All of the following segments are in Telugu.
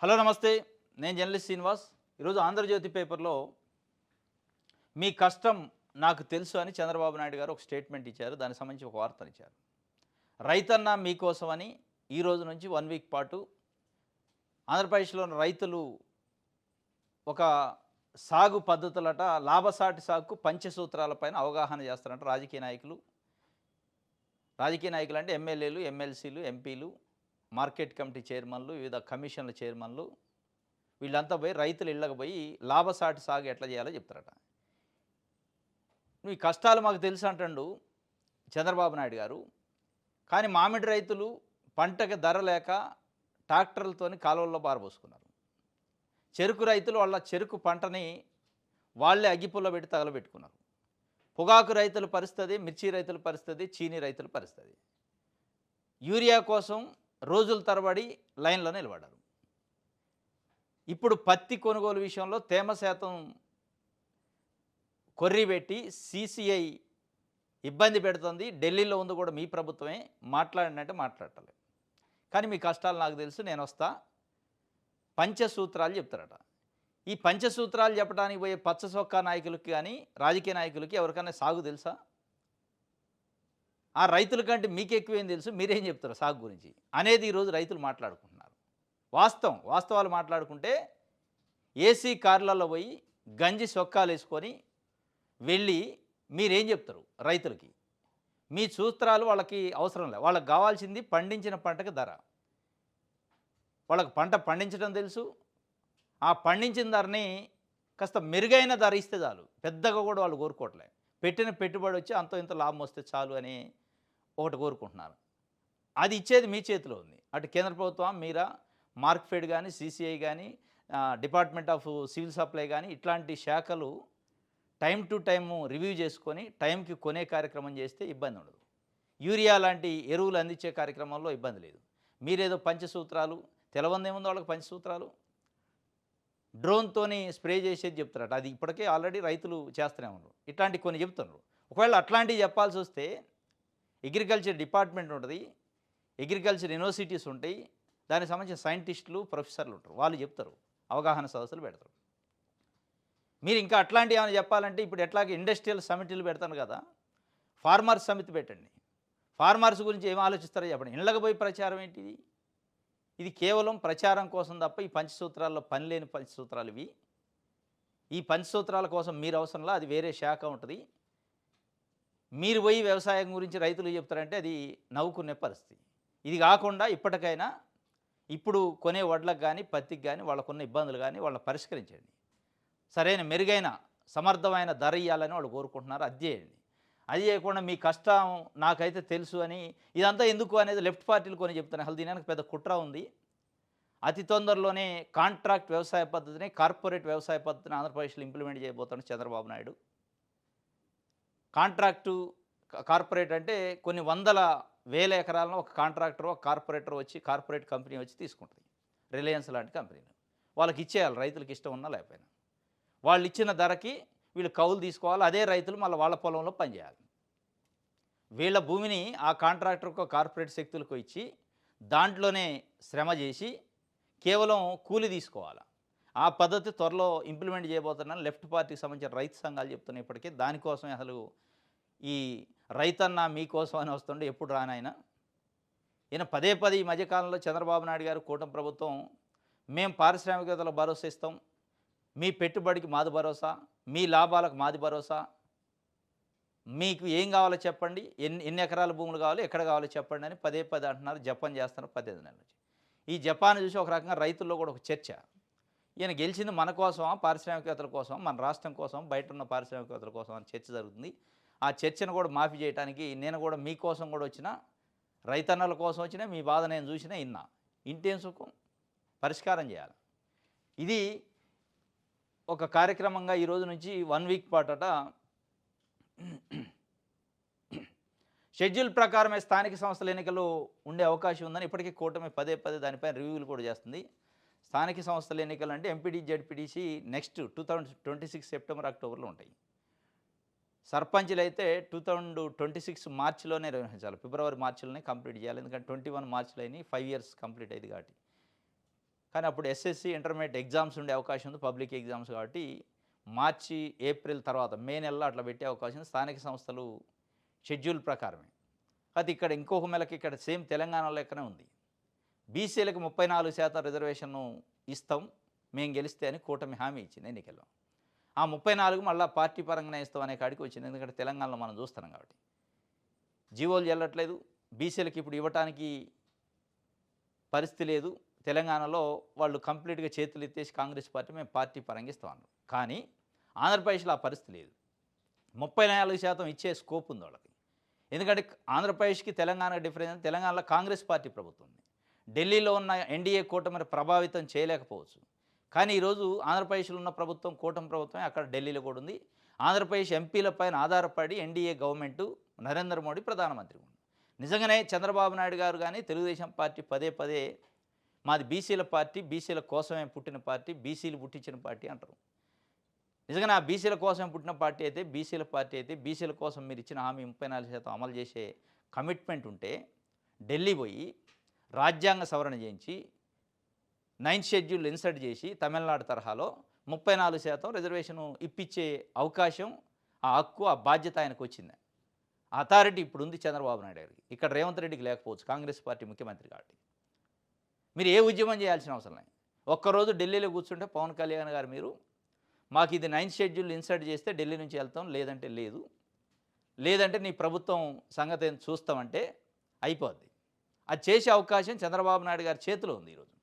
హలో నమస్తే. నేను జర్నలిస్ట్ శ్రీనివాస్. ఈరోజు ఆంధ్రజ్యోతి పేపర్లో మీ కష్టం నాకు తెలుసు అని చంద్రబాబు నాయుడు గారు ఒక స్టేట్మెంట్ ఇచ్చారు. దానికి సంబంధించి ఒక వార్తనిచ్చారు. రైతన్న మీకోసం అని ఈ రోజు నుంచి 1 వీక్ పాటు ఆంధ్రప్రదేశ్‌లోని రైతులు ఒక సాగు పద్ధతులట లాభసాటి సాగుకు పంచసూత్రాలపైన అవగాహన చేస్తారంట రాజకీయ నాయకులు. రాజకీయ నాయకులు అంటే ఎమ్మెల్యేలు, ఎమ్మెల్సీలు, ఎంపీలు, మార్కెట్ కమిటీ చైర్మన్‌లు, వివిధ కమిషన్ల చైర్మన్‌లు వీళ్ళంతా పోయి రైతుల ఇళ్ళకి పోయి లాభసాటి సాగు ఎట్లా చేయాలో చెప్తారట. మీ కష్టాలు మాకు తెలుసు అంటుండు చంద్రబాబు నాయుడు గారు. కానీ మామిడి రైతులు పంటకి ధర లేక ట్రాక్టర్లతోని కాలువల్లో పారబోసుకున్నారు. చెరుకు రైతులు వాళ్ళ చెరుకు పంటని వాళ్ళే అగ్గిపుల్ల పెట్టి తగలబెట్టుకున్నారు. పొగాకు రైతుల పరిస్థితి, మిర్చి రైతుల పరిస్థితి, చీనీ రైతుల పరిస్థితి. యూరియా కోసం రోజుల తరబడి లైన్లో నిలబడ్డారు. ఇప్పుడు పత్తి కొనుగోలు విషయంలో తేమ శాతం కొర్రీబెట్టి సీసీఐ ఇబ్బంది పెడుతుంది. ఢిల్లీలో ఉంది కూడా మీ ప్రభుత్వమే. మాట్లాడినంటే మాట్లాడటలేదు. కానీ మీ కష్టాలు నాకు తెలుసు, నేను వస్తా. పంచసూత్రాలు చెప్తారట. ఈ పంచసూత్రాలు చెప్పడానికి పోయే పచ్చ సొక్కా నాయకులకి కానీ రాజకీయ నాయకులకి ఎవరికైనా సాగు తెలుసా? ఆ రైతుల కంటే మీకెక్కువేం తెలుసు, మీరేం చెప్తారు సాగు గురించి అనేది ఈరోజు రైతులు మాట్లాడుకుంటున్నారు. వాస్తవాలు మాట్లాడుకుంటే ఏసీ కార్లలో పోయి గంజి సొక్కాలు వేసుకొని వెళ్ళి మీరేం చెప్తారు రైతులకి? మీ సూత్రాలు వాళ్ళకి అవసరం లేదు. వాళ్ళకి కావాల్సింది పండించిన పంటకి ధర. వాళ్ళకి పంట పండించడం తెలుసు. ఆ పండించిన ధరని కాస్త మెరుగైన ధర ఇస్తే చాలు. పెద్దగా కూడా వాళ్ళు కోరుకోవట్లే. పెట్టిన పెట్టుబడి వచ్చి అంతో ఇంత లాభం వస్తే చాలు అని ఒకటి కోరుకుంటున్నారు. అది ఇచ్చేది మీ చేతిలో ఉంది. అటు కేంద్ర ప్రభుత్వం మీరా, మార్క్ఫెడ్ కానీ, సీసీఐ కానీ, డిపార్ట్మెంట్ ఆఫ్ సివిల్ సప్లై కానీ ఇట్లాంటి శాఖలు టైం టు టైము రివ్యూ చేసుకొని టైంకి కొనే కార్యక్రమం చేస్తే ఇబ్బంది ఉండదు. యూరియా లాంటి ఎరువులు అందించే కార్యక్రమంలో ఇబ్బంది లేదు. మీరేదో పంచసూత్రాలు తెలవందేముందో వాళ్ళకి పంచసూత్రాలు డ్రోన్తోని స్ప్రే చేసేది చెప్తారట. అది ఇప్పటికే ఆల్రెడీ రైతులు చేస్తూనే ఉన్నారు. ఇట్లాంటి కొన్ని చెప్తున్నారు. ఒకవేళ అట్లాంటివి చెప్పాల్సి వస్తే అగ్రికల్చర్ డిపార్ట్మెంట్ ఉంటుంది, అగ్రికల్చర్ యూనివర్సిటీస్ ఉంటాయి, దానికి సంబంధించిన సైంటిస్టులు, ప్రొఫెసర్లు ఉంటారు. వాళ్ళు చెప్తారు, అవగాహన సదస్సులు పెడతారు. మీరు ఇంకా అట్లాంటివి ఏమైనా చెప్పాలంటే ఇప్పుడు ఎట్లాగే ఇండస్ట్రియల్ సమిటీలు పెడతాను కదా, ఫార్మర్స్ సమితి పెట్టండి. ఫార్మర్స్ గురించి ఏం ఆలోచిస్తారో చెప్పండి. ఇళ్ళకి పోయి ప్రచారం ఏంటిది? ఇది కేవలం ప్రచారం కోసం తప్ప ఈ పంచసూత్రాల్లో పని లేని పంచసూత్రాలు ఇవి. ఈ పంచసూత్రాల కోసం మీరు అవసరంలా, అది వేరే శాఖ ఉంటుంది. మీరు పోయి వ్యవసాయం గురించి రైతులు చెప్తారంటే అది నవ్వుకునే పరిస్థితి. ఇది కాకుండా ఇప్పటికైనా ఇప్పుడు కొనే వడ్లకు కానీ, పత్తికి కానీ వాళ్ళకున్న ఇబ్బందులు కానీ వాళ్ళని పరిష్కరించండి. సరైన మెరుగైన సమర్థమైన ధర ఇవ్వాలని వాళ్ళు కోరుకుంటున్నారు. అది చేయండి. అది చేయకుండా మీ కష్టం నాకైతే తెలుసు అని ఇదంతా ఎందుకు అనేది లెఫ్ట్ పార్టీలు కొన్ని చెప్తున్నాయి. అసలు దీనికి పెద్ద కుట్ర ఉంది. అతి తొందరలోనే కాంట్రాక్ట్ వ్యవసాయ పద్ధతిని, కార్పొరేట్ వ్యవసాయ పద్ధతిని ఆంధ్రప్రదేశ్లో ఇంప్లిమెంట్ చేయబోతున్నాడు చంద్రబాబు నాయుడు. కాంట్రాక్టు కార్పొరేట్ అంటే కొన్ని వందల వేల ఎకరాలను ఒక కాంట్రాక్టర్, ఒక కార్పొరేటర్ వచ్చి, కార్పొరేట్ కంపెనీ వచ్చి తీసుకుంటుంది. రిలయన్స్ లాంటి కంపెనీలు వాళ్ళకి ఇచ్చేయాలి, రైతులకు ఇష్టం ఉన్నా లేకపోయినా. వాళ్ళు ఇచ్చిన ధరకి వీళ్ళు కౌలు తీసుకోవాలి. అదే రైతులు మళ్ళీ వాళ్ళ పొలంలో పనిచేయాలి. వీళ్ళ భూమిని ఆ కాంట్రాక్టర్కో, కార్పొరేట్ శక్తులకు ఇచ్చి దాంట్లోనే శ్రమ చేసి కేవలం కూలి తీసుకోవాలి. ఆ పద్ధతి త్వరలో ఇంప్లిమెంట్ చేయబోతున్నాను లెఫ్ట్ పార్టీకి సంబంధించిన రైతు సంఘాలు చెప్తున్నాయి. ఇప్పటికీ దానికోసం అసలు ఈ రైతన్న మీకోసం అని వస్తుండే ఎప్పుడు రానాయన. ఈయన పదే ఈ మధ్యకాలంలో చంద్రబాబు నాయుడు గారు, కూటమి ప్రభుత్వం మేము పారిశ్రామికవేత్తలకు భరోసా ఇస్తాం, మీ పెట్టుబడికి మాది భరోసా, మీ లాభాలకు మాది భరోసా, మీకు ఏం కావాలో చెప్పండి, ఎన్ని ఎకరాల భూములు కావాలో, ఎక్కడ కావాలో చెప్పండి అని పదే అంటున్నారు. జపాన్ చేస్తున్నారు 18 నెలల నుంచి. ఈ జపాన్ చూసి ఒక రకంగా రైతుల్లో కూడా ఒక చర్చ. ఈయన గెలిచింది మన కోసమా, పారిశ్రామికవేత్తల కోసమా, మన రాష్ట్రం కోసం, బయట ఉన్న పారిశ్రామికవేత్తల కోసం అని చర్చ జరుగుతుంది. ఆ చర్చను కూడా మాఫీ చేయడానికి నేను కూడా మీకోసం కూడా వచ్చిన, రైతన్నల కోసం వచ్చినా, మీ బాధ నేను చూసినా ఇన్నా. ఇంటేం సుఖం, పరిష్కారం చేయాలి. ఇది ఒక కార్యక్రమంగా ఈరోజు నుంచి 1 వీక్ పాటట షెడ్యూల్ ప్రకారమే స్థానిక సంస్థల ఎన్నికలు ఉండే అవకాశం ఉందని ఇప్పటికీ కూటమి పదే దానిపైన రివ్యూలు కూడా చేస్తుంది. స్థానిక సంస్థల ఎన్నికలు అంటే ఎంపీటీ, జెడ్పీటీసీ నెక్స్ట్ 2026 సెప్టెంబర్, అక్టోబర్లో ఉంటాయి. సర్పంచ్లు అయితే 2026 మార్చిలోనే నిర్వహించాలి. ఫిబ్రవరి, మార్చిలోనే కంప్లీట్ చేయాలి. ఎందుకంటే 21 మార్చిలో అయినాయి, 5 ఇయర్స్ కంప్లీట్ అయింది కాబట్టి. కానీ అప్పుడు ఎస్ఎస్సి ఇంటర్మీడియట్ ఎగ్జామ్స్ ఉండే అవకాశం ఉంది, పబ్లిక్ ఎగ్జామ్స్ కాబట్టి మార్చి ఏప్రిల్ తర్వాత మే నెలలో అట్లా పెట్టే అవకాశం ఉంది. స్థానిక సంస్థలు షెడ్యూల్ ప్రకారమే. అది ఇక్కడ ఇంకొక మేలకి ఇక్కడ సేమ్ తెలంగాణ లెక్కనే ఉంది. బీసీలకు 34% రిజర్వేషన్ ఇస్తాం మేము గెలిస్తే అని కూటమి హామీ ఇచ్చింది ఎన్నికల్లో. ఆ 34 మళ్ళీ పార్టీ పరంగానే ఇస్తాం అనే కాడికి వచ్చింది. ఎందుకంటే తెలంగాణలో మనం చూస్తున్నాం కాబట్టి జీవోలు చెల్లట్లేదు. బీసీలకు ఇప్పుడు ఇవ్వటానికి పరిస్థితి లేదు. తెలంగాణలో వాళ్ళు కంప్లీట్గా చేతులు ఎత్తేసి కాంగ్రెస్ పార్టీ మేము పార్టీ పరంగా ఇస్తామన్నారు. కానీ ఆంధ్రప్రదేశ్లో ఆ పరిస్థితి లేదు. 34% ఇచ్చే స్కోప్ ఉంది వాళ్ళకి. ఎందుకంటే ఆంధ్రప్రదేశ్కి తెలంగాణకి డిఫరెన్స్, తెలంగాణలో కాంగ్రెస్ పార్టీ ప్రభుత్వం ఉంది. ఢిల్లీలో ఉన్న ఎన్డీఏ కూటమిని ప్రభావితం చేయలేకపోవచ్చు. కానీ ఈరోజు ఆంధ్రప్రదేశ్లో ఉన్న ప్రభుత్వం కూటమి ప్రభుత్వమే అక్కడ ఢిల్లీలో కూడా ఉంది. ఆంధ్రప్రదేశ్ ఎంపీల పైన ఆధారపడి ఎన్డీఏ గవర్నమెంటు నరేంద్ర మోడీ ప్రధానమంత్రి ఉంది. నిజంగానే చంద్రబాబు నాయుడు గారు కానీ తెలుగుదేశం పార్టీ పదే పదే మాది బీసీల పార్టీ, బీసీల కోసమే పుట్టిన పార్టీ, బీసీలు పుట్టించిన పార్టీ అంటారు. నిజంగా ఆ బీసీల కోసం పుట్టిన పార్టీ అయితే, బీసీల పార్టీ అయితే, బీసీల కోసం మీరు ఇచ్చిన హామీ 34% అమలు చేసే కమిట్మెంట్ ఉంటే ఢిల్లీ పోయి రాజ్యాంగ సవరణ చేయించి 9th షెడ్యూల్ ఇన్సర్ట్ చేసి తమిళనాడు తరహాలో 34% రిజర్వేషన్ ఇప్పించే అవకాశం, ఆ హక్కు, ఆ బాధ్యత ఆయనకు వచ్చింది. ఆ అథారిటీ ఇప్పుడు ఉంది చంద్రబాబు నాయుడు గారికి. ఇక్కడ రేవంత్ రెడ్డికి లేకపోవచ్చు, కాంగ్రెస్ పార్టీ ముఖ్యమంత్రి కాబట్టి. మీరు ఏ ఉద్యమం చేయాల్సిన అవసరం లేదు. ఒక్కరోజు ఢిల్లీలో కూర్చుంటే పవన్ కళ్యాణ్ గారు మీరు మాకు ఇది 9th షెడ్యూల్ ఇన్సర్ట్ చేస్తే ఢిల్లీ నుంచి వెళ్తాం, లేదంటే లేదు, లేదంటే నీ ప్రభుత్వం సంగతి ఏం చూస్తామంటే అయిపోద్ది. అది చేసే అవకాశం చంద్రబాబు నాయుడు గారి చేతిలో ఉంది ఈరోజు.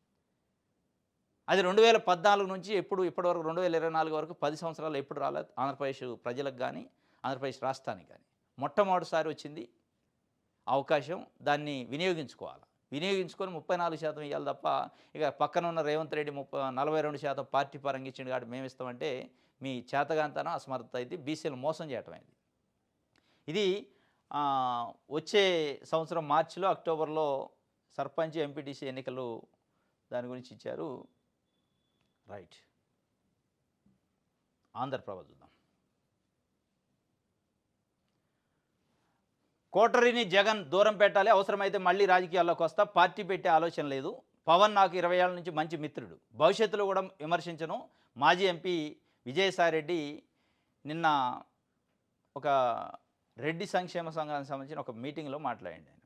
అది 2014 నుంచి ఇప్పటివరకు 2024 వరకు 10 సంవత్సరాలు ఎప్పుడు రాలేదు ఆంధ్రప్రదేశ్ ప్రజలకు కానీ, ఆంధ్రప్రదేశ్ రాష్ట్రానికి కానీ. మొట్టమొదటిసారి వచ్చింది అవకాశం, దాన్ని వినియోగించుకోవాలి. వినియోగించుకొని 34% ఇవ్వాలి తప్ప ఇక పక్కన ఉన్న రేవంత్ రెడ్డి 42% పార్టీ పరంగా ఇచ్చిండు కాబట్టి మేము ఇస్తామంటే మీ చేతగాంతనం, అసమర్థత అయితే బీసీలు మోసం చేయటం అయింది. ఇది వచ్చే సంవత్సరం మార్చిలో, అక్టోబర్లో సర్పంచ్, ఎంపీటీసీ ఎన్నికలు దాని గురించి ఇచ్చారు. రైట్, ఆంధ్రప్రభ చూద్దాం. కోటరీని జగన్ దూరం పెట్టాలి, అవసరమైతే మళ్ళీ రాజకీయాల్లోకి వస్తా, పార్టీ పెట్టే ఆలోచన లేదు. పవన్ నాకు 20 ఏళ్ల నుంచి మంచి మిత్రుడు, భవిష్యత్తులో కూడా విమర్శించను. మాజీ ఎంపీ విజయసాయిరెడ్డి నిన్న ఒక రెడ్డి సంక్షేమ సంఘానికి సంబంధించిన ఒక మీటింగ్లో మాట్లాడండి. ఆయన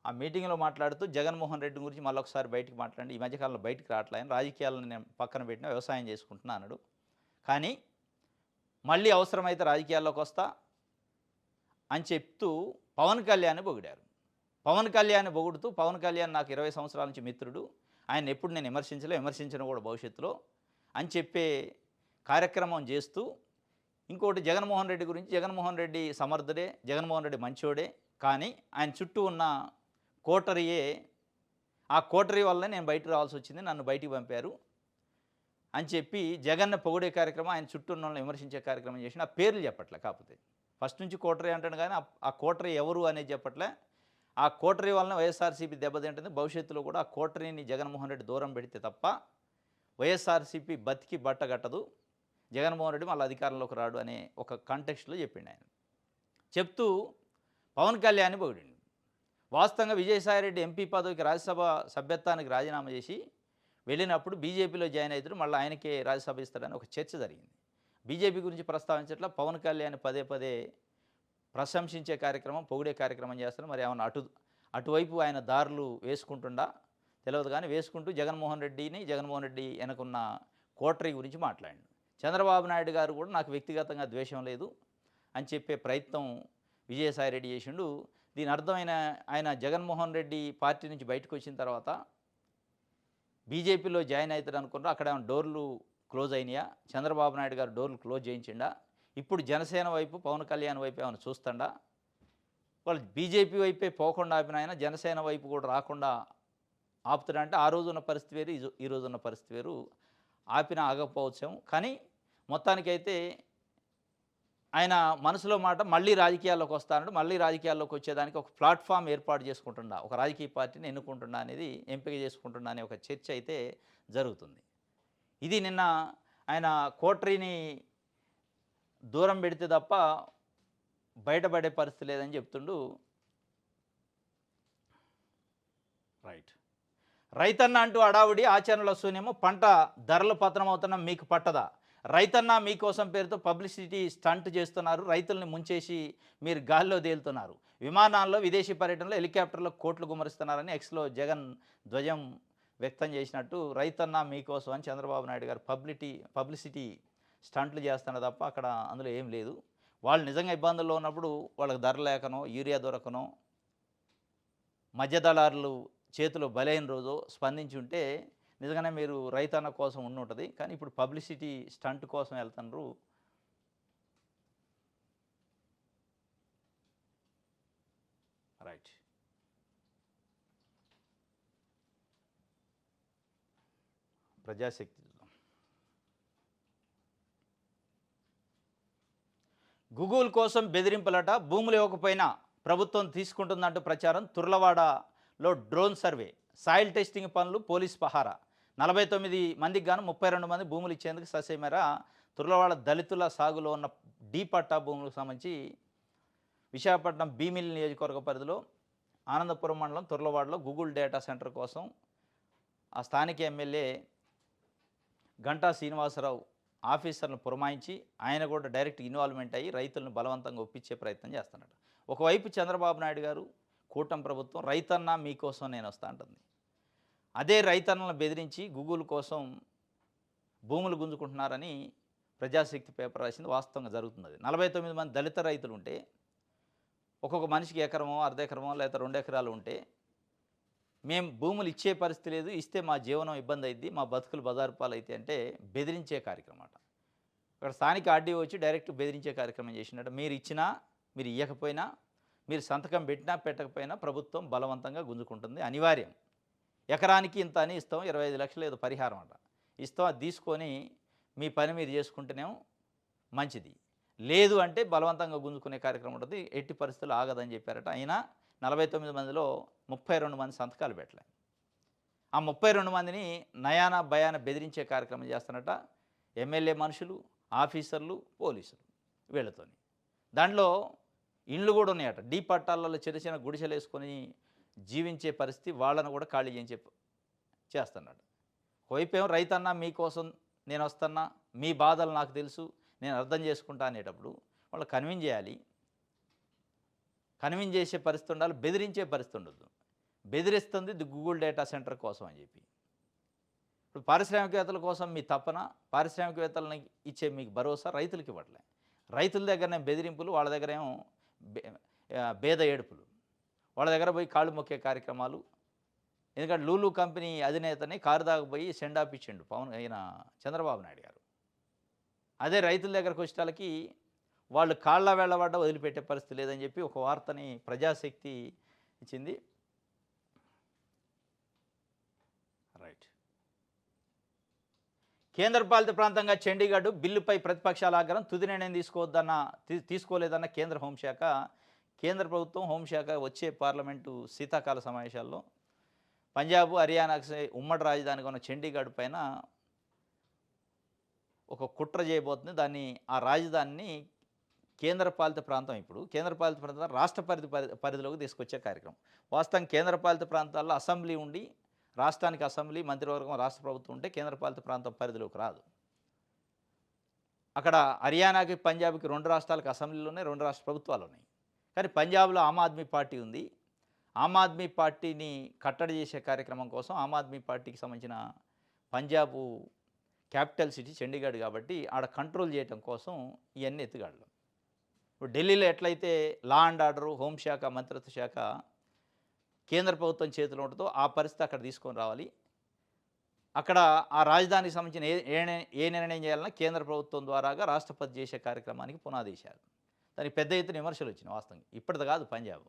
ఆ మీటింగ్లో మాట్లాడుతూ జగన్మోహన్ రెడ్డి గురించి మళ్ళొకసారి బయటికి మాట్లాడి, ఈ మధ్యకాలంలో బయటికి రావట్లేదు, రాజకీయాలను నేను పక్కన పెట్టిన వ్యవసాయం చేసుకుంటున్నా అన్నాడు. కానీ మళ్ళీ అవసరమైతే రాజకీయాల్లోకి వస్తా అని చెప్తూ పవన్ కళ్యాణ్ని పొగిడారు. పవన్ కళ్యాణ్ని పొగుడుతూ, పవన్ కళ్యాణ్ నాకు 20 సంవత్సరాల నుంచి మిత్రుడు, ఆయన ఎప్పుడు నేను విమర్శించను కూడా భవిష్యత్తులో అని చెప్పే కార్యక్రమం చేస్తూ, ఇంకోటి జగన్మోహన్ రెడ్డి గురించి, జగన్మోహన్ రెడ్డి సమర్థుడే, జగన్మోహన్ రెడ్డి మంచోడే, కానీ ఆయన చుట్టూ ఉన్న కోటరీయే, ఆ కోటరీ వల్లనే నేను బయటకు రావాల్సి వచ్చింది, నన్ను బయటికి పంపారు అని చెప్పి జగన్ను పొగిడే కార్యక్రమం, ఆయన చుట్టూ ఉన్న వాళ్ళని విమర్శించే కార్యక్రమం చేసిన. ఆ పేర్లు చెప్పట్లే, కాకపోతే ఫస్ట్ నుంచి కోటరీ అంటాడు కానీ ఆ కోటరీ ఎవరు అనేది చెప్పట్లే. ఆ కోటరీ వలన వైఎస్ఆర్సీపీ దెబ్బతింటుంది. భవిష్యత్తులో కూడా ఆ కోటరీని జగన్మోహన్ రెడ్డి దూరం పెడితే తప్ప వైఎస్ఆర్సీపీ బతికి బట్టగట్టదు, జగన్మోహన్ రెడ్డి మళ్ళీ అధికారంలోకి రాడు అనే ఒక కాంటెక్స్ట్లో చెప్పిండు ఆయన. చెప్తూ పవన్ కళ్యాణ్ని పొగిడిండు. వాస్తవంగా విజయసాయిరెడ్డి ఎంపీ పదవికి రాజ్యసభ సభ్యత్వానికి రాజీనామా చేసి వెళ్ళినప్పుడు బీజేపీలో జాయిన్ అవుతాడు, మళ్ళీ ఆయనకే రాజ్యసభ ఇస్తాడని ఒక చర్చ జరిగింది. బీజేపీ గురించి ప్రస్తావించట్లా, పవన్ కళ్యాణ్ పదే పదే ప్రశంసించే కార్యక్రమం, పొగిడే కార్యక్రమం చేస్తారు. మరి ఏమన్నా అటువైపు ఆయన దారులు వేసుకుంటుండా తెలియదు, కానీ వేసుకుంటూ జగన్మోహన్ రెడ్డి వెనకున్న కోటరీ గురించి మాట్లాడిండు. చంద్రబాబు నాయుడు గారు కూడా నాకు వ్యక్తిగతంగా ద్వేషం లేదు అని చెప్పే ప్రయత్నం విజయసాయిరెడ్డి చేసిండు. దీని అర్థమైన ఆయన జగన్మోహన్ రెడ్డి పార్టీ నుంచి బయటకు వచ్చిన తర్వాత బీజేపీలో జాయిన్ అవుతాడు అనుకున్నారు. అక్కడ ఏమైనా డోర్లు క్లోజ్ అయినాయా, చంద్రబాబు నాయుడు గారు డోర్లు క్లోజ్ చేయించిండా, ఇప్పుడు జనసేన వైపు, పవన్ కళ్యాణ్ వైపు ఏమైనా చూస్తుండా, వాళ్ళు బీజేపీ వైపే పోకుండా ఆపిన ఆయన జనసేన వైపు కూడా రాకుండా ఆపుతాడంటే ఆ రోజు ఉన్న పరిస్థితి వేరు, ఈ రోజు ఉన్న పరిస్థితి వేరు. ఆపిన ఆగకపోవచ్చాము, కానీ మొత్తానికైతే ఆయన మనసులో మాట మళ్ళీ రాజకీయాల్లోకి వస్తానంటే, మళ్ళీ రాజకీయాల్లోకి వచ్చేదానికి ఒక ప్లాట్ఫామ్ ఏర్పాటు చేసుకుంటున్నా, ఒక రాజకీయ పార్టీని ఎన్నుకుంటున్నా అనేది, ఎంపిక చేసుకుంటున్నా అనే ఒక చర్చ అయితే జరుగుతుంది. ఇది నిన్న ఆయన కోటరీని దూరం పెడితే తప్ప బయటపడే పరిస్థితి లేదని చెప్తుండు. రైట్, రైతన్న అంటూ అడావుడి ఆచరణలో శూన్యము పంట ధరలు పతనమవుతున్న మీకు పట్టదా. రైతన్న మీకోసం పేరుతో పబ్లిసిటీ స్టంట్ చేస్తున్నారు. రైతుల్ని ముంచేసి మీరు గాల్లో తేలుతున్నారు. విమానాల్లో విదేశీ పర్యటనలో హెలికాప్టర్లో కోట్లు గుమరిస్తున్నారని ఎక్స్లో జగన్ ధ్వజం వ్యక్తం చేసినట్టు రైతన్న మీకోసం అని చంద్రబాబు నాయుడు గారు పబ్లిసిటీ స్టంట్లు చేస్తున్నారు తప్ప అక్కడ అందులో ఏం లేదు. వాళ్ళు నిజంగా ఇబ్బందుల్లో ఉన్నప్పుడు వాళ్ళకి ధర లేకనో యూరియా దొరకనో మధ్య దళారులు చేతిలో బలైన రోజు స్పందించి ఉంటే నిజంగానే మీరు రైతన్న కోసం ఉండుంటుంది. కానీ ఇప్పుడు పబ్లిసిటీ స్టంట్ కోసం వెళ్తున్నారు. రైట్. ప్రజాశక్తి చూద్దాం. గూగుల్ కోసం బెదిరింపులట, భూములు ఇవ్వకపోయినా ప్రభుత్వం తీసుకుంటుందంటూ ప్రచారం. తుర్లవాడలో డ్రోన్ సర్వే, సాయిల్ టెస్టింగ్ పనులు, పోలీస్ పహారా. 49 మందికి గాను 32 మంది భూములు ఇచ్చేందుకు ససేమేర. తుర్లవాడ దళితుల సాగులో ఉన్న డీ పట్టా భూములకు సంబంధించి విశాఖపట్నం భీమిలి నియోజకవర్గ పరిధిలో ఆనందపురం మండలం తుర్లవాడలో గూగుల్ డేటా సెంటర్ కోసం ఆ స్థానిక ఎమ్మెల్యే గంటా శ్రీనివాసరావు ఆఫీసర్లను పురమాయించి ఆయన కూడా డైరెక్ట్ ఇన్వాల్వ్మెంట్ అయ్యి రైతులను బలవంతంగా ఒప్పించే ప్రయత్నం చేస్తున్నాడు. ఒకవైపు చంద్రబాబు నాయుడు గారు కూటమి ప్రభుత్వం రైతన్న మీకోసం నేను వస్తా అంటుంది. అదే రైతన్నలను బెదిరించి గూగుల్ కోసం భూములు గుంజుకుంటున్నారని ప్రజాశక్తి పేపర్ రాసింది. వాస్తవంగా జరుగుతుంది. 49 మంది దళిత రైతులు ఉంటే ఒక్కొక్క మనిషికి ఎకరమో అర్ధ ఎకరమో లేదా 2 ఎకరాలు ఉంటే మేము భూములు ఇచ్చే పరిస్థితి లేదు, ఇస్తే మా జీవనం ఇబ్బంది అయింది, మా బతుకులు బజారు పాలైతే అంటే బెదిరించే కార్యక్రమం అట. అక్కడ స్థానిక ఆర్డీఓ వచ్చి డైరెక్ట్ బెదిరించే కార్యక్రమం చేసినట్టు. మీరు ఇచ్చినా మీరు ఇవ్వకపోయినా మీరు సంతకం పెట్టినా పెట్టకపోయినా ప్రభుత్వం బలవంతంగా గుంజుకుంటుంది, అనివార్యం. ఎకరానికి ఇంత అని ఇస్తాం, 25 లక్షలు ఏదో పరిహారం అట ఇస్తాం, అది తీసుకొని మీ పని మీరు చేసుకుంటేనేమో మంచిది, లేదు అంటే బలవంతంగా గుంజుకునే కార్యక్రమం ఉంటుంది, ఎట్టి పరిస్థితులు ఆగదని చెప్పారట. అయినా 49 మందిలో 32 మంది సంతకాలు పెట్టలే. ఆ 32 మందిని నయాన భయాన బెదిరించే కార్యక్రమం చేస్తానట ఎమ్మెల్యే మనుషులు, ఆఫీసర్లు, పోలీసులు వీళ్ళతోని. దాంట్లో ఇండ్లు కూడా ఉన్నాయట. డీ పట్టాలలో చిన్న చిన్న గుడిసెలు వేసుకొని జీవించే పరిస్థితి, వాళ్ళను కూడా ఖాళీ చేస్తున్నాడు. ఒకవైపేమో రైతన్నా మీకోసం నేను వస్తున్నా, మీ బాధలు నాకు తెలుసు, నేను అర్థం చేసుకుంటా అనేటప్పుడు వాళ్ళు కన్విన్స్ చేయాలి. కన్విన్స్ చేసే పరిస్థితి ఉండాలి, బెదిరించే పరిస్థితి ఉండదు. బెదిరిస్తుంది గూగుల్ డేటా సెంటర్ కోసం అని చెప్పి. ఇప్పుడు పారిశ్రామికవేత్తల కోసం మీ తపన, పారిశ్రామికవేత్తలను ఇచ్చే మీకు భరోసా రైతులకి ఇవ్వట్లే. రైతుల దగ్గరనే బెదిరింపులు, వాళ్ళ దగ్గర ఏమో భేద ఏడుపులు, వాళ్ళ దగ్గర పోయి కాళ్ళు మొక్కే కార్యక్రమాలు. ఎందుకంటే లూలు కంపెనీ అధినేతని కారు దాకపోయి సెండ్ ఆఫ్ ఇచ్చిండు చంద్రబాబు నాయుడు గారు. అదే రైతుల దగ్గరకు వచ్చేటాలకి వాళ్ళు కాళ్ళ వెళ్ళబడ్డ వదిలిపెట్టే పరిస్థితి లేదని చెప్పి ఒక వార్తని ప్రజాశక్తి ఇచ్చింది. రైట్. కేంద్రపాలిత ప్రాంతంగా చండీగఢ్ బిల్లుపై ప్రతిపక్షాల ఆగ్రహం. తుది నిర్ణయం తీసుకోలేదన్న కేంద్ర హోంశాఖ. కేంద్ర ప్రభుత్వం హోంశాఖ వచ్చే పార్లమెంటు శీతాకాల సమావేశాల్లో పంజాబ్, హర్యానాకు ఉమ్మడి రాజధానిగా ఉన్న చండీగఢ్ పైన ఒక కుట్ర చేయబోతుంది. ఆ రాజధానిని కేంద్రపాలిత ప్రాంతం, ఇప్పుడు కేంద్రపాలిత ప్రాంతం రాష్ట్ర పరిధిలోకి తీసుకొచ్చే కార్యక్రమం. వాస్తవం కేంద్రపాలిత ప్రాంతాల్లో అసెంబ్లీ ఉండి, రాష్ట్రానికి అసెంబ్లీ, మంత్రివర్గం, రాష్ట్ర ప్రభుత్వం ఉంటే కేంద్రపాలిత ప్రాంతం పరిధిలోకి రాదు. అక్కడ హర్యానాకి, పంజాబ్కి 2 రాష్ట్రాలకు అసెంబ్లీలు ఉన్నాయి, 2 రాష్ట్ర ప్రభుత్వాలు ఉన్నాయి. కానీ పంజాబ్లో ఆమ్ ఆద్మీ పార్టీ ఉంది. ఆమ్ ఆద్మీ పార్టీని కట్టడి చేసే కార్యక్రమం కోసం ఆమ్ ఆద్మీ పార్టీకి సంబంధించిన పంజాబ్ క్యాపిటల్ సిటీ చండీగఢ్ కాబట్టి ఆడ కంట్రోల్ చేయడం కోసం ఇవన్నీ ఎత్తుగాళ్ళు. ఇప్పుడు ఢిల్లీలో ఎట్లయితే లా అండ్ ఆర్డరు, హోంశాఖ మంత్రిత్వ శాఖ కేంద్ర ప్రభుత్వం చేతిలో ఉంటుందో ఆ పరిస్థితి అక్కడ తీసుకొని రావాలి. అక్కడ ఆ రాజధానికి సంబంధించిన ఏ నిర్ణయం చేయాలన్నా కేంద్ర ప్రభుత్వం ద్వారాగా రాష్ట్రపతి చేసే కార్యక్రమానికి పునాదేశారు. దానికి పెద్ద ఎత్తున విమర్శలు వచ్చినాయి. వాస్తవంగా ఇప్పటిది కాదు, పంజాబ్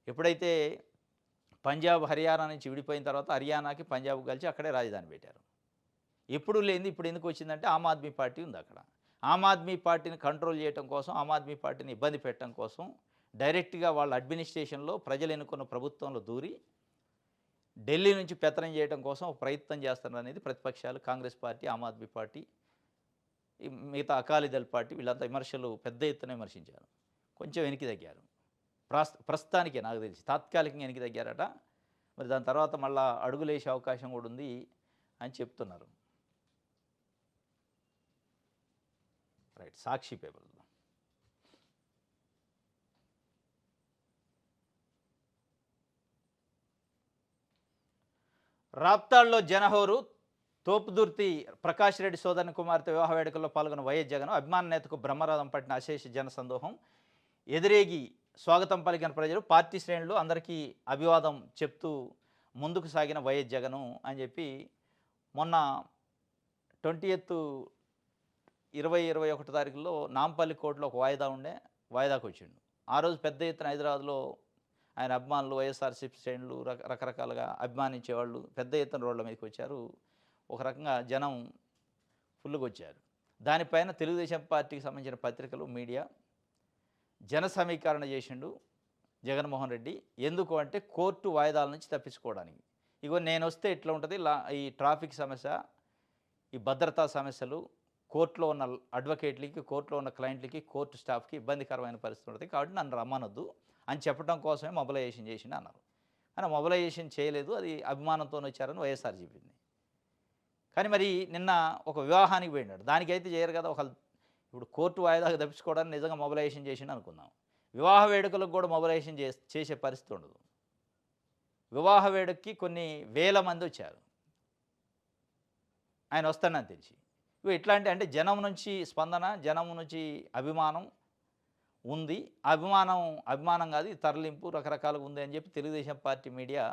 ఎప్పుడైతే పంజాబ్ హర్యానా నుంచి విడిపోయిన తర్వాత హర్యానాకి పంజాబ్ కలిసి అక్కడే రాజధాని పెట్టారు. ఎప్పుడు లేనిది ఇప్పుడు ఎందుకు వచ్చిందంటే ఆమ్ ఆద్మీ పార్టీ ఉంది అక్కడ. ఆమ్ ఆద్మీ పార్టీని కంట్రోల్ చేయడం కోసం, ఆమ్ ఆద్మీ పార్టీని ఇబ్బంది పెట్టడం కోసం డైరెక్ట్గా వాళ్ళ అడ్మినిస్ట్రేషన్లో ప్రజలు ఎన్నుకున్న ప్రభుత్వంలో దూరి ఢిల్లీ నుంచి పెత్తనం చేయడం కోసం ఒక ప్రయత్నం చేస్తున్నారు అనేది ప్రతిపక్షాలు, కాంగ్రెస్ పార్టీ, ఆమ్ ఆద్మీ పార్టీ, మిగతా అకాలీదళ్ పార్టీ వీళ్ళంతా విమర్శలు పెద్ద ఎత్తున విమర్శించారు. కొంచెం వెనక్కి తగ్గారు. ప్రస్తుతానికే నాకు తెలిసి తాత్కాలికంగా వెనక్కి తగ్గారట. మరి దాని తర్వాత మళ్ళా అడుగులేసే అవకాశం కూడా ఉంది అని చెప్తున్నారు. రైట్, సాక్షి పేపర్. రాప్తాడ్లో జనహోరు, తోపుదుర్తి ప్రకాష్ రెడ్డి సోదరుని కుమార్తె వివాహ వేడుకల్లో పాల్గొన్న వైఎస్ జగన్ అభిమాన నేతకు బ్రహ్మరథం పట్టిన అశేష జన సందోహం. ఎదురేగి స్వాగతం పలికిన ప్రజలు, పార్టీ శ్రేణులు అందరికీ అభివాదం చెప్తూ ముందుకు సాగిన వైఎస్ జగను అని చెప్పి మొన్న 20th 2021 తారీఖులో నాంపల్లి కోర్టులో ఒక వాయిదాకు వచ్చిండు. ఆ రోజు పెద్ద ఎత్తున హైదరాబాద్లో ఆయన అభిమానులు, వైఎస్ఆర్సీపీ శ్రేణులు, రకరకాలుగా అభిమానించేవాళ్ళు పెద్ద ఎత్తున రోడ్ల మీదకి వచ్చారు. ఒక రకంగా జనం ఫుల్గా వచ్చారు. దానిపైన తెలుగుదేశం పార్టీకి సంబంధించిన పత్రికలు, మీడియా జన సమీకరణ చేసిండు జగన్మోహన్ రెడ్డి. ఎందుకు అంటే కోర్టు వాయిదాల నుంచి తప్పించుకోవడానికి. ఇగో నేను వస్తే ఇట్లా ఉంటుంది, ఈ ట్రాఫిక్ సమస్య, ఈ భద్రతా సమస్యలు, కోర్టులో ఉన్న అడ్వకేట్లకి, కోర్టులో ఉన్న క్లయింట్లకి, కోర్టు స్టాఫ్కి ఇబ్బందికరమైన పరిస్థితి ఉంటుంది, కాబట్టి నన్ను రమ్మనొద్దు అని చెప్పడం కోసమే మొబలైజేషన్ చేసిండు అన్నారు. కానీ మొబలైజేషన్ చేయలేదు, అది అభిమానంతో వచ్చారని వైఎస్ఆర్ చెప్పింది. కానీ మరి నిన్న ఒక వివాహానికి పోయినాడు, దానికైతే చేయరు కదా. ఇప్పుడు కోర్టు వాయిదాకు తప్పించుకోవడానికి నిజంగా మొబలైజేషన్ చేసిండు అనుకుందాం. వివాహ వేడుకలకు కూడా మొబలైజేషన్ చేసే పరిస్థితి ఉండదు. వివాహ వేడుకకి కొన్ని వేల మంది వచ్చారు ఆయన వస్తాడని తెలిసి. ఇవి ఇట్లాంటి అంటే జనం నుంచి స్పందన, జనం నుంచి అభిమానం ఉంది. అభిమానం కాదు, ఇది తరలింపు రకరకాలుగా ఉంది అని చెప్పి తెలుగుదేశం పార్టీ మీడియా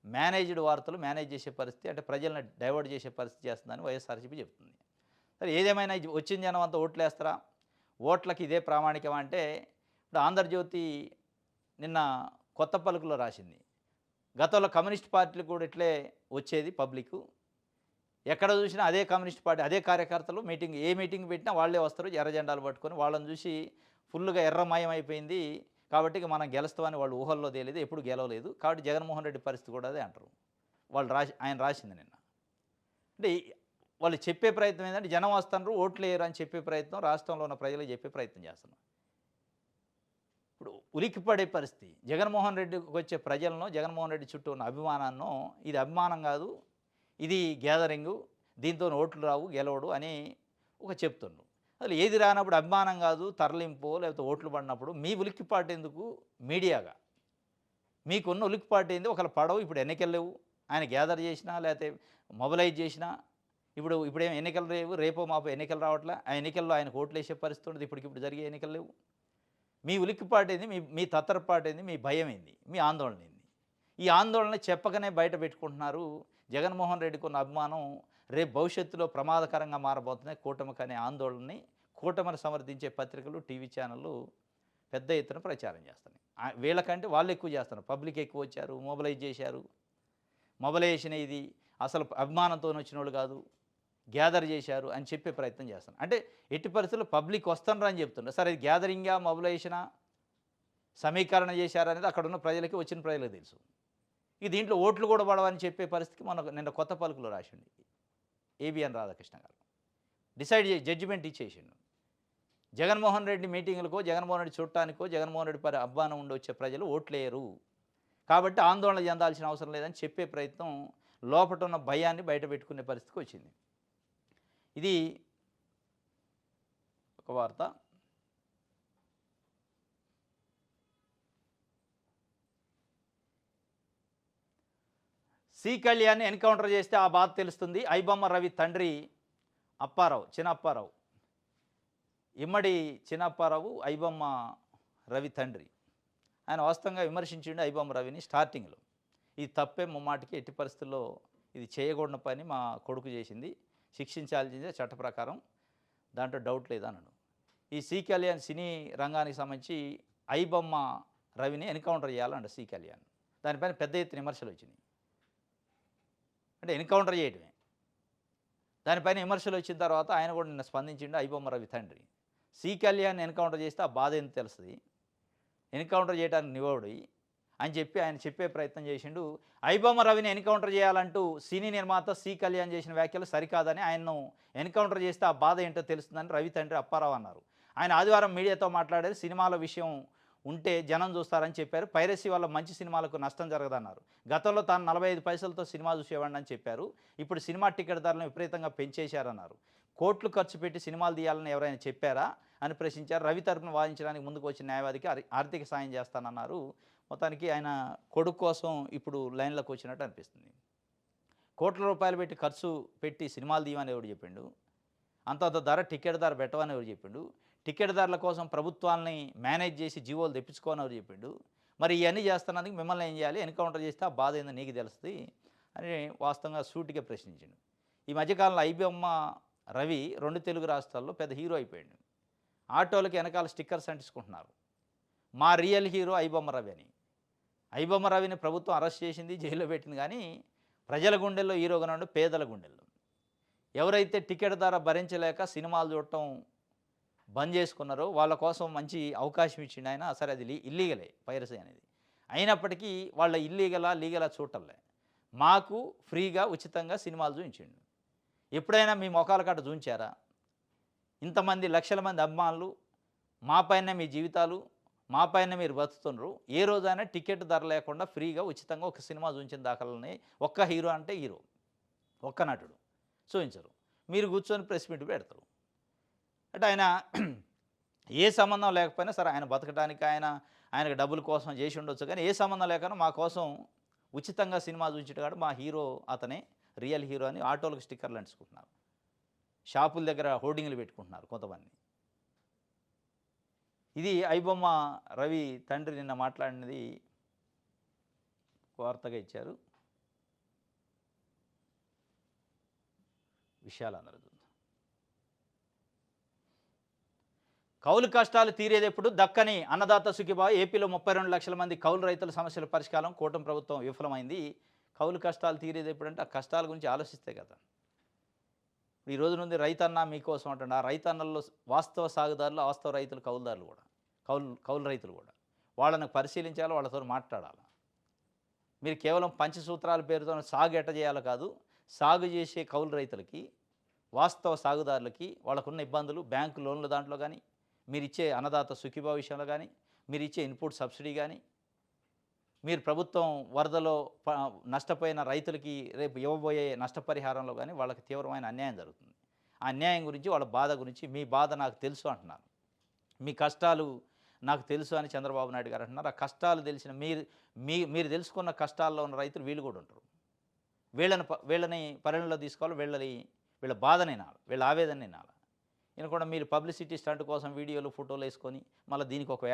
మేనేజ్డ్ వార్తలు మేనేజ్ చేసే పరిస్థితి, అంటే ప్రజలను డైవర్ట్ చేసే పరిస్థితి చేస్తుందని వైఎస్ఆర్సీపీ చెప్తుంది. సరే, ఏదేమైనా వచ్చిన జనం అంతా ఓట్లు వేస్తారా? ఓట్లకి ఇదే ప్రామాణికం అంటే ఇప్పుడు ఆంధ్రజ్యోతి నిన్న కొత్త పలుకులో రాసింది, గతంలో కమ్యూనిస్ట్ పార్టీలు కూడా ఇట్లే వచ్చేది పబ్లిక్, ఎక్కడ చూసినా అదే కమ్యూనిస్ట్ పార్టీ, అదే కార్యకర్తలు ఏ మీటింగ్ పెట్టినా వాళ్ళే వస్తారు ఎర్ర జెండాలు పట్టుకొని. వాళ్ళని చూసి ఫుల్గా ఎర్రమయం అయిపోయింది, కాబట్టి ఇక మనం గెలుస్తామని వాళ్ళు ఊహల్లో తేలేదు, ఎప్పుడు గెలవలేదు. కాబట్టి జగన్మోహన్ రెడ్డి పరిస్థితి కూడా అదే అంటారు. ఆయన రాసింది నిన్న. అంటే వాళ్ళు చెప్పే ప్రయత్నం ఏంటంటే జనం వస్తున్నారు, ఓట్లు వేయరు అని చెప్పే ప్రయత్నం రాష్ట్రంలో ఉన్న ప్రజలకు చెప్పే ప్రయత్నం చేస్తున్నారు. ఇప్పుడు ఉలిక్కిపడే పరిస్థితి. జగన్మోహన్ రెడ్డికి వచ్చే ప్రజలను, జగన్మోహన్ రెడ్డి చుట్టూ ఉన్న అభిమానాన్ని, ఇది అభిమానం కాదు, ఇది గ్యాదరింగు, దీంతో ఓట్లు రావు, గెలవడు అని చెప్తున్నారు. అసలు ఏది రానప్పుడు అభిమానం కాదు, తరలింపు లేకపోతే ఓట్లు పడినప్పుడు మీ ఉలిక్కిపాటు ఎందుకు? మీడియాగా మీకున్న ఉలిక్కిపాటు ఏంది? ఒకళ్ళు పడవు, ఇప్పుడు ఎన్నికలు లేవు, ఆయన గ్యాదర్ చేసినా లేకపోతే మొబలైజ్ చేసినా, ఇప్పుడేం ఎన్నికలు లేవు, రేపో మాపో ఎన్నికలు రావట్లే, ఆ ఎన్నికల్లో ఆయనకు ఓట్లు వేసే పరిస్థితి ఉండదు, ఇప్పటికిప్పుడు జరిగే ఎన్నికలు లేవు. మీ ఉలిక్కిపాటు ఏంది? మీ తత్తరపాటు ఏంది? మీ భయం ఏంది? మీ ఆందోళన ఏంది? ఈ ఆందోళన చెప్పకనే బయట పెట్టుకుంటున్నారు. జగన్మోహన్ రెడ్డికి ఉన్న అభిమానం రేపు భవిష్యత్తులో ప్రమాదకరంగా మారబోతున్నాయి. కూటమికి అనే ఆందోళనని కూటమిని సమర్థించే పత్రికలు, టీవీ ఛానళ్ళు పెద్ద ఎత్తున ప్రచారం చేస్తున్నాయి. వీళ్ళకంటే వాళ్ళు ఎక్కువ చేస్తున్నారు. పబ్లిక్ ఎక్కువ వచ్చారు, మొబలైజ్ చేశారు. మొబలైజేషన్ ఇది అసలు అభిమానంతో వచ్చిన వాళ్ళు కాదు, గ్యాదర్ చేశారు అని చెప్పే ప్రయత్నం చేస్తున్నారు. అంటే ఎట్టి పరిస్థితుల్లో పబ్లిక్ వస్తున్నారు అని చెప్తున్నారు. సరే, ఇది గ్యాదరింగా, మొబలైజేషనా, సమీకరణ చేశారనేది అక్కడ ఉన్న ప్రజలకి, వచ్చిన ప్రజలకు తెలుసు. దీంట్లో ఓట్లు కూడా పడవని చెప్పే పరిస్థితికి నిన్న కొత్త పలుకులో రాసిండు ఏబిఎన్ రాధాకృష్ణ గారు. జడ్జిమెంట్ ఇచ్చేసిండు. జగన్మోహన్ రెడ్డి మీటింగులకో, జగన్మోహన్ రెడ్డి చూడటానికో, జగన్మోహన్ రెడ్డి అభిమానం ఉండి వచ్చే ప్రజలు ఓట్లేయరు, కాబట్టి ఆందోళన చెందాల్సిన అవసరం లేదని చెప్పే ప్రయత్నం, లోపట ఉన్న భయాన్ని బయట పెట్టుకునే పరిస్థితికి వచ్చింది. ఇది ఒక వార్త. సి కళ్యాణ్ని ఎన్కౌంటర్ చేస్తే ఆ బాధ తెలుస్తుంది. ఐబొమ్మ రవి తండ్రి అప్పారావు, చిన్నప్పారావు, ఇమ్మడి చిన్నప్పారావు ఐబొమ్మ రవి తండ్రి. ఆయన వాస్తవంగా విమర్శించిండు ఐబొమ్మ రవిని స్టార్టింగ్లో. ఇది తప్పే, ముమ్మాటికి ఎట్టి పరిస్థితుల్లో ఇది చేయకూడని పని మా కొడుకు చేసింది, శిక్షించాల్సిందే చట్ట ప్రకారం, దాంట్లో డౌట్ లేదన్నాడు. ఈ సి కళ్యాణ్ సినీ రంగానికి సంబంధించి ఐబొమ్మ రవిని ఎన్కౌంటర్ చేయాలంట సి కళ్యాణ్. దానిపైన పెద్ద ఎత్తున విమర్శలు వచ్చినాయి. అంటే ఎన్కౌంటర్ చేయడమే, దానిపైన విమర్శలు వచ్చిన తర్వాత ఆయన కూడా నిన్న స్పందించిండు. ఐబొమ్మ రవి తండ్రి సి కళ్యాణ్ ఎన్కౌంటర్ చేస్తే ఆ బాధ ఎంత తెలుస్తుంది, ఎన్కౌంటర్ చేయడానికి నివాడి అని చెప్పి ఆయన చెప్పే ప్రయత్నం చేసిండు. ఐబొమ్మ రవిని ఎన్కౌంటర్ చేయాలంటూ సినీ నిర్మాత సి కళ్యాణ్ చేసిన వ్యాఖ్యలు సరికాదని, ఆయన్ను ఎన్కౌంటర్ చేస్తే ఆ బాధ ఏంటో తెలుస్తుందని రవి తండ్రి అప్పారావు అన్నారు. ఆయన ఆదివారం మీడియాతో మాట్లాడేది సినిమాల విషయం ఉంటే జనం చూస్తారని చెప్పారు. పైరసీ వల్ల మంచి సినిమాలకు నష్టం జరగదన్నారు. గతంలో తాను 45 పైసలతో సినిమా చూసేవాడిని అని చెప్పారు. ఇప్పుడు సినిమా టికెట్ ధరలను విపరీతంగా పెంచేశారన్నారు. కోట్లు ఖర్చు పెట్టి సినిమాలు తీయాలని ఎవరైనా చెప్పారా అని ప్రశ్నించారు. రవి తరపున వాదించడానికి ముందుకు వచ్చిన న్యాయవాదికి ఆర్థిక సాయం చేస్తానన్నారు. మొత్తానికి ఆయన కొడుకు కోసం ఇప్పుడు లైన్‌లోకి వచ్చినట్టు అనిపిస్తుంది. కోట్ల రూపాయలు పెట్టి ఖర్చు పెట్టి సినిమాలు తీయమని ఎవడు చెప్పిండు? అంతంత ధర టికెట్ ధర పెట్టమని ఎవరు చెప్పిండు? టికెట్ ధరల కోసం ప్రభుత్వాల్ని మేనేజ్ చేసి జీవోలు తెప్పించుకోని ఎవరు చెప్పిండు? మరి ఇవన్నీ చేస్తున్నందుకు మిమ్మల్ని ఏం చేయాలి? ఎన్‌కౌంటర్ చేస్తే ఆ బాధ ఏందో నీకు తెలుస్తది అని వాస్తవంగా సూటిగా ప్రశ్నించిండు. ఈ మధ్యకాలంలో ఐబొమ్మ రవి 2 తెలుగు రాష్ట్రాల్లో పెద్ద హీరో అయిపోయిండు. ఆటోలకి వెనకాల స్టిక్కర్స్ అంటించుకుంటున్నారు. మా రియల్ హీరో ఐబొమ్మ రవి అని. ఐబొమ్మ రవిని ప్రభుత్వం అరెస్ట్ చేసింది, జైల్లో పెట్టింది కానీ ప్రజల గుండెల్లో హీరోగా ఉన్నాడు, పేదల గుండెల్లో. ఎవరైతే టికెట్ ధర భరించలేక సినిమాలు చూడటం బంద్ చేసుకున్నారో వాళ్ళ కోసం మంచి అవకాశం ఇచ్చిండు ఆయన. సరే అది ఇల్లీగలే పైరసీ అనేది. అయినప్పటికీ వాళ్ళ ఇల్లీగలా లీగలా చూడటంలే. మాకు ఫ్రీగా ఉచితంగా సినిమాలు చూయించిండు. ఎప్పుడైనా మీ మొఖాల కాట చూయించారా? ఇంతమంది లక్షల మంది అభిమానులు, మా పైనే మీ జీవితాలు, మా పైన మీరు బతుకుతున్నారు. ఏ రోజైనా టికెట్ ధర లేకుండా ఫ్రీగా ఉచితంగా ఒక సినిమా చూయించిన దాఖలాలున్నాయి. ఒక్క హీరో అంటే హీరో, ఒక్క నటుడు చూయించరు. మీరు కూర్చొని ప్రెస్ మీట్ పెడతారు. అంటే ఆయన ఏ సంబంధం లేకపోయినా సరే ఆయన బతకడానికి ఆయనకు డబ్బుల కోసం చేసి ఉండొచ్చు కానీ ఏ సంబంధం లేకుండా మా కోసం ఉచితంగా సినిమా చూయించేటగాడు మా హీరో అతనే రియల్ హీరో అని ఆటోలకు స్టిక్కర్లు అంటించుకుంటున్నారు. షాపుల దగ్గర హోర్డింగ్లు పెట్టుకుంటున్నారు కొంతమంది. ఇది ఐబొమ్మ రవి తండ్రి నిన్న మాట్లాడినది వార్తగా ఇచ్చారు. విషయాలందరూ చూద్దాం. కౌలు కష్టాలు తీరేదెప్పుడు దక్కని అన్నదాత సుఖీభావ. ఏపీలో 32 లక్షల మంది కౌలు రైతుల సమస్యల పరిష్కారం కూటమి ప్రభుత్వం విఫలమైంది. కౌలు కష్టాలు తీరేది ఎప్పుడంటే ఆ కష్టాల గురించి ఆలోచిస్తే కదా. ఈ రోజు నుండి రైతన్న మీకోసం అంటుండే. ఆ రైతన్నల్లో వాస్తవ సాగుదారులు, వాస్తవ రైతులు, కౌలుదారులు కూడా, కౌలు రైతులు కూడా వాళ్ళని పరిశీలించాలి, వాళ్ళతో మాట్లాడాలి. మీరు కేవలం పంచసూత్రాల పేరుతో సాగు ఎట్ట చేయాలో కాదు, సాగు చేసే కౌలు రైతులకి, వాస్తవ సాగుదారులకి వాళ్ళకున్న ఇబ్బందులు, బ్యాంకు లోన్ల దాంట్లో కానీ, మీరు ఇచ్చే అన్నదాత సుఖీభావ విషయంలో కానీ, మీరు ఇచ్చే ఇన్పుట్ సబ్సిడీ కానీ, మీరు ప్రభుత్వం వరదలో నష్టపోయిన రైతులకి రేపు ఇవ్వబోయే నష్టపరిహారంలో కానీ వాళ్ళకి తీవ్రమైన అన్యాయం జరుగుతుంది. ఆ అన్యాయం గురించి, వాళ్ళ బాధ గురించి, మీ బాధ నాకు తెలుసు అంటున్నారు. మీ కష్టాలు నాకు తెలుసు అని చంద్రబాబు నాయుడు గారు అంటున్నారు. ఆ కష్టాలు తెలిసిన మీరు తెలుసుకున్న కష్టాల్లో ఉన్న రైతులు వీళ్ళు కూడా ఉంటారు. వీళ్ళని పరిగణలో తీసుకోవాలి. వీళ్ళ బాధని వినాలి, వీళ్ళ ఆవేదన వినాలి. ఎందుకంటే మీరు పబ్లిసిటీ స్టంట్ కోసం వీడియోలు, ఫోటోలు వేసుకొని మళ్ళీ దీనికి ఒక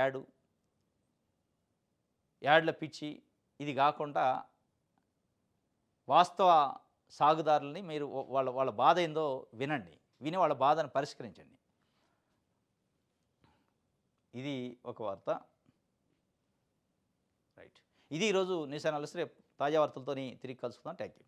యాడ్ల పిచ్చి, ఇది కాకుండా వాస్తవ సాగుదారులని మీరు వాళ్ళ బాధ ఏందో వినండి, విని వాళ్ళ బాధను పరిష్కరించండి. ఇది ఒక వార్త. రైట్. ఇది ఈరోజు న్యూస్ అనాలిసిస్. రేపు తాజా వార్తలతో తిరిగి కలుసుకుందాం. Thank you.